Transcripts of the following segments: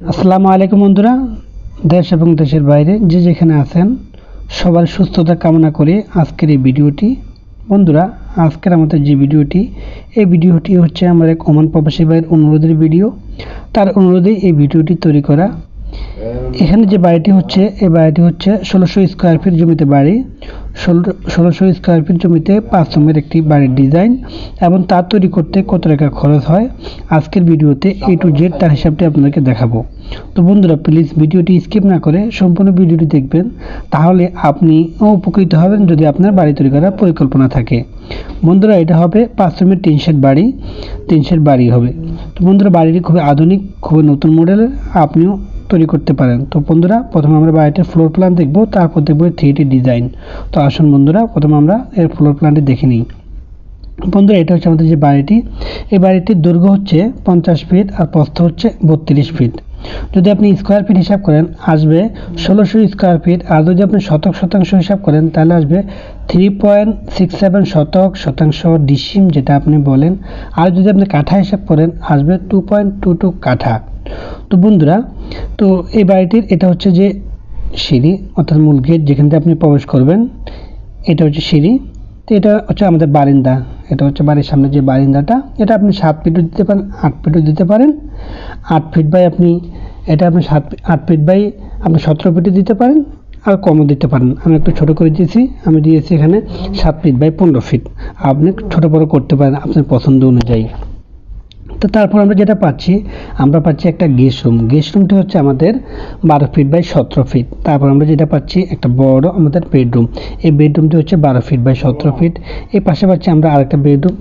আসসালামু আলাইকুম বন্ধুরা, দেশ এবং দেশের বাইরে যে যেখানে আছেন সবার সুস্থতা কামনা করে আজকের এই ভিডিওটি। বন্ধুরা, আজকের আমাদের যে ভিডিওটি হচ্ছে আমার এক ওমান প্রবাসী ভাইয়ের অনুরোধের ভিডিও। তার অনুরোধে এই ভিডিওটি তৈরি করা। এখানে যে বাড়িটি হচ্ছে, এই বাড়িটি হচ্ছে 1600 স্কোয়ার ফিট জমিতে বাড়ি। 1600 স্কোয়ার ফিট জমিতে 5 রুমের একটি বাড়ির ডিজাইন এবং তা তৈরি করতে কত টাকা খরচ হয় আজকের ভিডিওতে A to Z তার হিসাবটি আপনাদেরকে দেখাবো। তো বন্ধুরা, প্লিজ ভিডিওটি স্কিপ না করে সম্পূর্ণ ভিডিওটি দেখবেন, তাহলে আপনি উপকৃত হবেন যদি আপনার বাড়ি তৈরি করার পরিকল্পনা থাকে। বন্ধুরা, এটা হবে 5 রুমের টিন শেড বাড়ি হবে। তো বন্ধুরা, বাড়িটি খুবই আধুনিক, খুবই নতুন মডেলের, আপনিও তৈরি করতে পারেন। তো বন্ধুরা, প্রথমে আমরা বাড়িটির ফ্লোর প্ল্যান দেখব, তারপর দেখব 3D ডিজাইন। তো আসুন বন্ধুরা, প্রথমে আমরা এর ফ্লোর প্ল্যানটি দেখে নিই। বন্ধুরা, এটা হচ্ছে আমাদের যে বাড়িটি, এই বাড়িটির দৈর্ঘ্য হচ্ছে 50 ফিট আর প্রস্থ হচ্ছে 32 ফিট। যদি আপনি স্কোয়ার ফিট হিসাব করেন আসবে 1600 স্কোয়ার ফিট, আর যদি আপনি শতাংশ হিসাব করেন তাহলে আসবে 3.67 শতাংশ ডিসিম, যেটা আপনি বলেন। আর যদি আপনি কাঠা হিসাব করেন আসবে 2.22 কাঠা। তো বন্ধুরা, তো এই বাড়িটির এটা হচ্ছে যে সিঁড়ি, অর্থাৎ মূল গেট যেখান থেকে আপনি প্রবেশ করবেন, এটা হচ্ছে সিঁড়ি। তো এটা হচ্ছে আমাদের বারিন্দা, এটা হচ্ছে বাড়ির সামনে যে বারিন্দাটা, এটা আপনি 7 ফিটও দিতে পারেন, 8 ফিটও দিতে পারেন। 8 ফিট বাই আপনি 8 ফিট বাই আপনি 17 ফিটও দিতে পারেন, আর কমও দিতে পারেন। আমি একটু ছোট করে দিয়েছি, আমি দিয়েছি এখানে 7 ফিট বাই 15 ফিট। আপনি ছোট বড় করতে পারেন আপনার পছন্দ অনুযায়ী। তো তারপর আমরা যেটা পাচ্ছি, একটা গেস্ট রুমটি হচ্ছে আমাদের 12 ফিট বাই 17 ফিট। তারপর আমরা যেটা পাচ্ছি একটা বড় আমাদের বেডরুম, এই বেডরুমটি হচ্ছে 12 ফিট বাই 17 ফিট। এই পাশে পাচ্ছি আমরা আরেকটা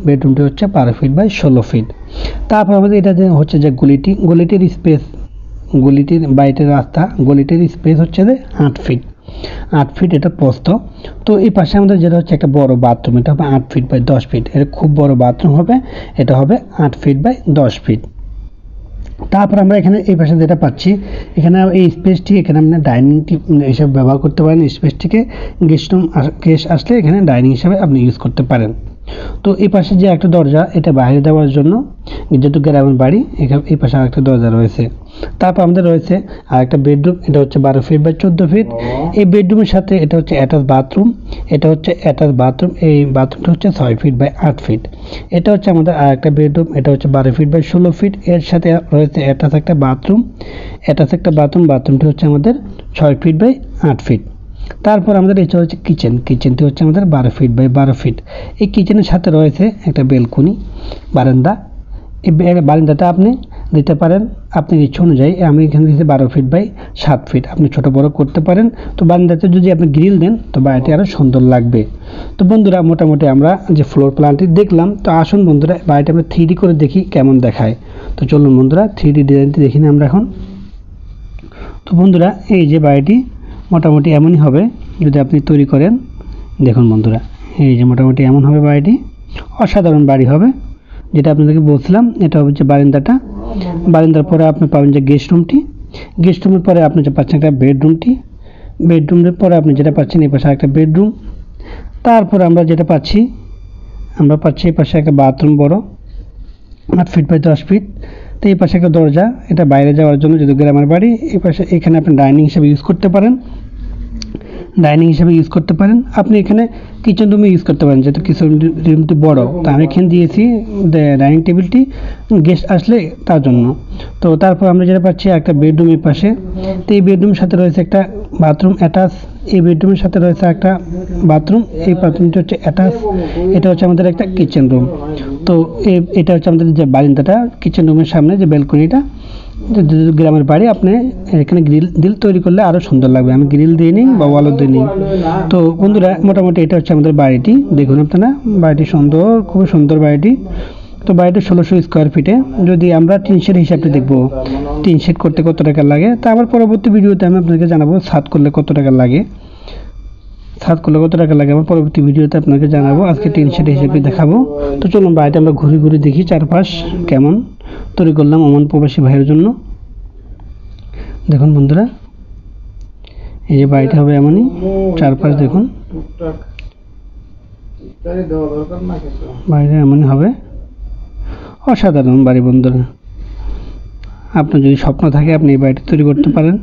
বেডরুমটি হচ্ছে 12 ফিট বাই 16 ফিট। তারপর আমাদের এটা হচ্ছে যে গলিটির স্পেস, গলিটির বাইরের রাস্তা, গলিটির স্পেস হচ্ছে যে 8 ফিট এটা প্রস্থ। তো এই পাশে আমাদের যেটা হচ্ছে একটা বড় বাথরুম, এটা হবে 8 ফিট বাই 10 ফিট। এটা খুব বড় বাথরুম হবে, এটা হবে 8 ফিট বাই 10 ফিট। তারপর আমরা এখানে এই পাশে যেটা পাচ্ছি, এখানে এই স্পেসটি এখানে আপনি ডাইনিং হিসাবে ব্যবহার করতে পারেন। স্পেসটিকে গেস্ট আসলে এখানে ডাইনিং হিসাবে আপনি ইউজ করতে পারেন। তো এই পাশে যে একটা দরজা, এটা বাইরে দেওয়ার জন্য, যেহেতু গ্রামের বাড়ি, এই পাশে আরেকটা দরজা রয়েছে। তারপর আমাদের রয়েছে আরেকটা বেডরুম, এটা হচ্ছে 12 ফিট বাই 14 ফিট। এই বেডরুমের সাথে এটা হচ্ছে অ্যাটাচ বাথরুম, এই বাথরুমটা হচ্ছে 6 ফিট বাই 8 ফিট। এটা হচ্ছে আমাদের আরেকটা বেডরুম, এটা হচ্ছে 12 ফিট বাই 16 ফিট। এর সাথে রয়েছে অ্যাটাচ একটা বাথরুম, বাথরুমটি হচ্ছে আমাদের 6 ফিট বাই 8 ফিট। তারপর আমাদের এটা হচ্ছে কিচেনটি হচ্ছে আমাদের 12 ফিট বাই 12 ফিট। এই কিচেনের সাথে রয়েছে একটা বেলকনি, বারান্দা। এই বারান্দাটা আপনি দিতে পারেন আপনার ইচ্ছা অনুযায়ী। আমি এখানে দিয়েছি 12 ফিট বাই 7 ফিট, আপনি ছোট বড় করতে পারেন। তো বারান্দাতে যদি আপনি গ্রিল দেন তো বাড়িটি আরও সুন্দর লাগবে। তো বন্ধুরা, মোটামুটি আমরা যে ফ্লোর প্ল্যানটি দেখলাম, তো আসুন বন্ধুরা বাড়িটা আমরা 3D করে দেখি কেমন দেখায়। তো চলুন বন্ধুরা 3D ডিজাইনটি দেখি না আমরা এখন। তো বন্ধুরা, এই যে বাড়িটি মোটামুটি এমনই হবে যদি আপনি তৈরি করেন। দেখুন বন্ধুরা, এই যে মোটামুটি এমন হবে বাড়িটি, অসাধারণ বাড়ি হবে। যেটা আপনাদেরকে বলছিলাম, এটা হচ্ছে বারান্দার পরে আপনি পাবেন যে গেস্ট রুমের পরে আপনি যে পাচ্ছেন একটা বেডরুমের পরে আপনি যেটা পাচ্ছেন এই পাশে একটা বেডরুম। তারপর আমরা যেটা পাচ্ছি, এই পাশে একটা বাথরুম বড় 8 ফিট বাই 10 ফিট। তো এই পাশে একটা দরজা, এটা বাইরে যাওয়ার জন্য, যেহেতু গ্রামের বাড়ি। এই পাশে এখানে আপনি ডাইনিং হিসেবে ইউজ করতে পারেন। আপনি এখানে কিচেন রুমে ইউজ করতে পারেন, যেহেতু কিচেন রুমটি বড়। তো আমি এখানে দিয়েছি ডাইনিং টেবিলটি গেস্ট আসলে তার জন্য। তো তারপর আমরা যেটা পাচ্ছি একটা বেডরুম এই পাশে। তো এই বেডরুমের সাথে রয়েছে একটা বাথরুম অ্যাটাচ, এই বেডরুমের সাথে রয়েছে একটা বাথরুম, এই বাথরুমটি হচ্ছে অ্যাটাচ। এটা হচ্ছে আমাদের একটা কিচেন রুম। তো এটা হচ্ছে আমাদের যে বারান্দাটা, কিচেন রুমের সামনে যে ব্যালকনিটা। গ্রামের বাড়ি, আপনি এখানে গ্রিল তৈরি করলে আরও সুন্দর লাগবে। আমি গ্রিল দিয়ে নিই বা ওয়ালও দিয়ে নিই। তো বন্ধুরা, মোটামুটি এটা হচ্ছে আমাদের বাড়িটি। দেখুন আপনারা, বাড়িটি সুন্দর, খুবই সুন্দর বাড়িটি। তো বাড়িটি 1600 স্কোয়ার ফিটে। যদি আমরা টিন শেড হিসাবটা দেখব, টিন শেড করতে কত টাকা লাগে, তা আবার পরবর্তী ভিডিওতে আমি আপনাকে জানাবো। ছাদ করলে কত টাকা লাগে, আমার পরবর্তী ভিডিওতে আপনাকে জানাবো। আজকে টিন শেড হিসেবে দেখাবো। তো চলুন বাড়িটা আমরা ঘুরে দেখি চারপাশ কেমন তৈরি করলাম ওমান প্রবাসী ভাইয়ের জন্য। দেখুন বন্ধুরা, এই যে বাড়িটা হবে এমনই, চারপাশ দেখুন, বাড়িটা এমনই হবে, অসাধারণ বাড়ি বন্ধুরা। আপনার যদি স্বপ্ন থাকে আপনি এই বাড়িটি তৈরি করতে পারেন।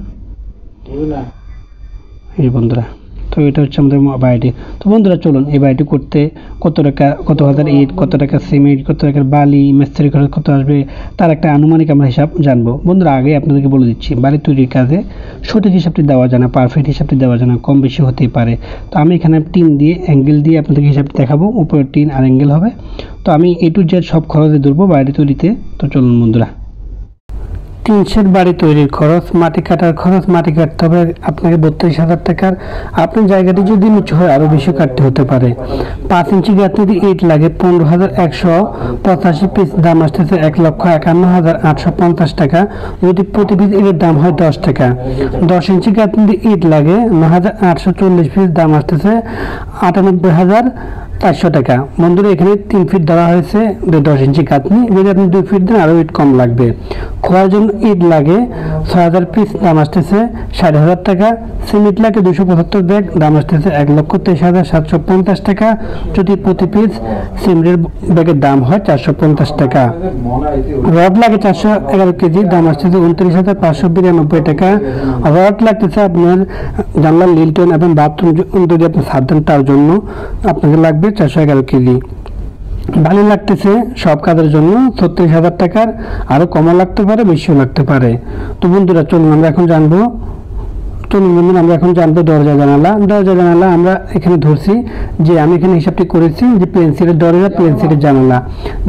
এই বন্ধুরা, তো এটা হচ্ছে আমাদের বাড়িটি। তো বন্ধুরা চলুন এই বাড়িটি করতে কত টাকা, কত হাজার ইট, কত টাকা সিমেন্ট, কত টাকার বালি, মিস্ত্রি খরচ কত আসবে, তার একটা আনুমানিক আমরা হিসাব জানবো। বন্ধুরা আগে আপনাদেরকে বলে দিচ্ছি, বাড়ি তৈরির কাজে সঠিক হিসাবটি দেওয়া যায় না, পারফেক্ট হিসাবটি দেওয়া যায় না, কম বেশি হতেই পারে। তো আমি এখানে টিন দিয়ে অ্যাঙ্গেল দিয়ে আপনাদেরকে হিসাবটি দেখাবো, উপরে টিন আর অ্যাঙ্গেল হবে। তো আমি A to Z সব খরচে ধরবো বাড়ি তৈরিতে। তো চলুন বন্ধুরা, টিন শেড বাড়ি তৈরির খরচ, মাটি কাটার খরচ, মাটি কাটতে হবে আপনাকে 32,000 টাকার। আপনার জায়গাটি যদি নিচু হয় আরও বেশি কাটতে হতে পারে। 5 ইঞ্চি গাঁথনিতে ইট লাগে 15,185 পিস, দাম আসতেছে 1,51,850 টাকা। যদি প্রতি পিস ইটের দাম হয় 10 টাকা। 10 ইঞ্চি গাঁথনিতে ইট লাগে 9,840 পিস, দাম আসতেছে 98,400 টাকা। বন্ধুরা এখানে 3 ফিট ধরা হয়েছে 10 ইঞ্চি গাঁথনি, যদি আপনি 2 ফিট দেন আরও ইট কম লাগবে। খোয়ার জন্য ইট লাগে 6,000 পিস, দাম আসতেছে 60,000 টাকা। সিমেন্ট লাগে 275 ব্যাগ, দাম আসতেছে 1,23,750 টাকা। যদি প্রতি পিস সিমেন্টের ব্যাগের দাম হয় 450 টাকা। রড লাগে 411 কেজি, দাম আসতেছে 29,592 টাকা। রড লাগতেছে আপনার জানলার লিল্টন এবং বাথরুম যদি আপনি ছাদ দেন তার জন্য আপনাকে লাগবে 411 কেজি। বালি লাগতেছে সব কাজের জন্য 36,000 টাকার, আরও কমও লাগতে পারে, বেশিও লাগতে পারে। তো বন্ধুরা চলুন আমরা এখন জানবো দরজা জানালা। আমরা এখানে ধরছি যে আমি এখানে হিসাবটি করেছি যে পেন্সিলের দরজা, পেন্সিলের জানালা।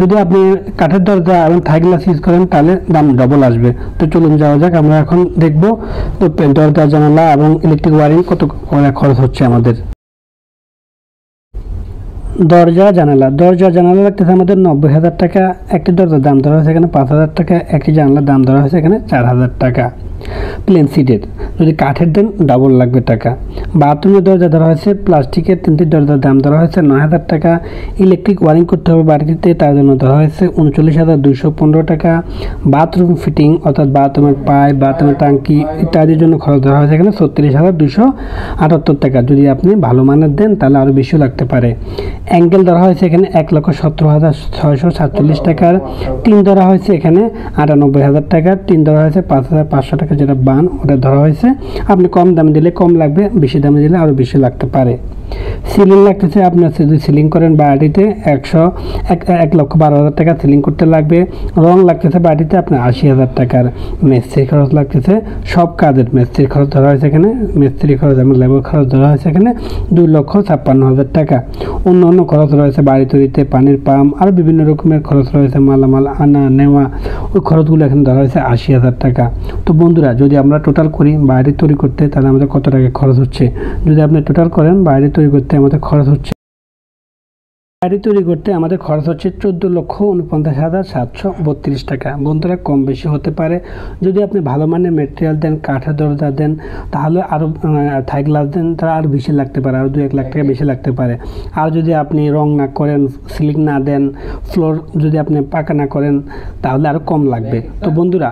যদি আপনি কাঠের দরজা এবং থাই গ্লাস ইউজ করেন তাহলে দাম ডবল আসবে। তো চলুন যাওয়া যাক, আমরা এখন দেখবো তো দরজা জানালা এবং ইলেকট্রিক ওয়ারিং কত খরচ হচ্ছে আমাদের। দরজা জানালা লাগতেছে আমাদের 90,000 টাকা। একটি দরজার দাম ধরা হয়েছে এখানে 5,000 টাকা, একটি জানালার দাম ধরা হয়েছে এখানে 4,000 টাকা। প্লেন সিটের যদি কাঠের দেন ডাবল লাগবে টাকা। বাথরুমের দরজা ধরা হয়েছে প্লাস্টিকের 3টি দরজার দাম ধরা হয়েছে 9,000 টাকা। ইলেকট্রিক ওয়ারিং করতে হবে বাড়িতে, তার জন্য ধরা হয়েছে 39,215 টাকা। বাথরুম ফিটিং অর্থাৎ বাথরুমের পাইপ, বাথরুমের টাঙ্কি ইত্যাদির জন্য খরচ ধরা হয়েছে এখানে 36,278 টাকা। যদি আপনি ভালো মানের দেন তাহলে আরও বেশিও লাগতে পারে। অ্যাঙ্গেল ধরা হয়েছে এখানে 1,17,647 টাকার। টিন ধরা হয়েছে এখানে 98,000 টাকা। টিন ধরা হয়েছে 5,500 টাকা, যেটা বান ওটা ধরা হয়েছে। আপনি কম দামে দিলে কম লাগবে, বেশি দামে দিলে আরও বেশি লাগতে পারে। সিলিং লাগতেছে, আপনার যদি সিলিং করেন বাড়িতে 1,12,000 টাকা সিলিং করতে লাগবে। রং লাগতেছে বাড়িতে আপনার 80,000 টাকার। মিস্ত্রি খরচ লাগতেছে সব কাজের, মিস্ত্রির খরচ ধরা হয়েছে এখানে, মিস্ত্রি খরচ এবং লেবার খরচ ধরা হয়েছে এখানে 2,56,000 টাকা। অন্য খরচ রয়েছে বাড়ি তৈরিতে, পানির পাম্প, আরও বিভিন্ন রকমের খরচ রয়েছে, মালামাল আনা নেওয়া, ওই খরচগুলো এখানে ধরা হয়েছে 80,000 টাকা। তো বন্ধুরা যদি আমরা টোটাল করি বাড়ি তৈরি করতে তাহলে আমাদের কত টাকা খরচ হচ্ছে। যদি আপনি টোটাল করেন বাড়ি তৈরি করতে আমাদের খরচ হচ্ছে 14,49,732 টাকা। বন্ধুরা কম বেশি হতে পারে। যদি আপনি ভালো মানের মেটেরিয়াল দেন, কাঠের দরজা দেন, তাহলে আরও থাই গ্লাস দেন, তাহলে আরও বেশি লাগতে পারে, আরও 2-1 লাখ টাকা বেশি লাগতে পারে। আর যদি আপনি রং না করেন, সিলিং না দেন, ফ্লোর যদি আপনি পাকা না করেন তাহলে আরও কম লাগবে। তো বন্ধুরা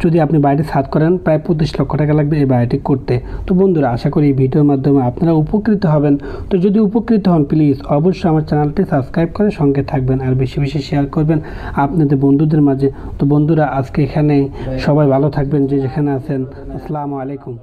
যদি আপনি বাড়িটি ছাদ করেন প্রায় 25 লক্ষ টাকা লাগবে এই বাড়িটি করতে। তো বন্ধুরা আশা করি এই ভিডিওর মাধ্যমে আপনারা উপকৃত হবেন। তো যদি উপকৃত হন প্লিজ অবশ্যই আমার চ্যানেলটি সাবস্ক্রাইব করে সঙ্গে থাকবেন আর বেশি বেশি শেয়ার করবেন আপনাদের বন্ধুদের মাঝে। তো বন্ধুরা আজকে এখানেই, সবাই ভালো থাকবেন যে যেখানে আছেন। আসসালামু আলাইকুম।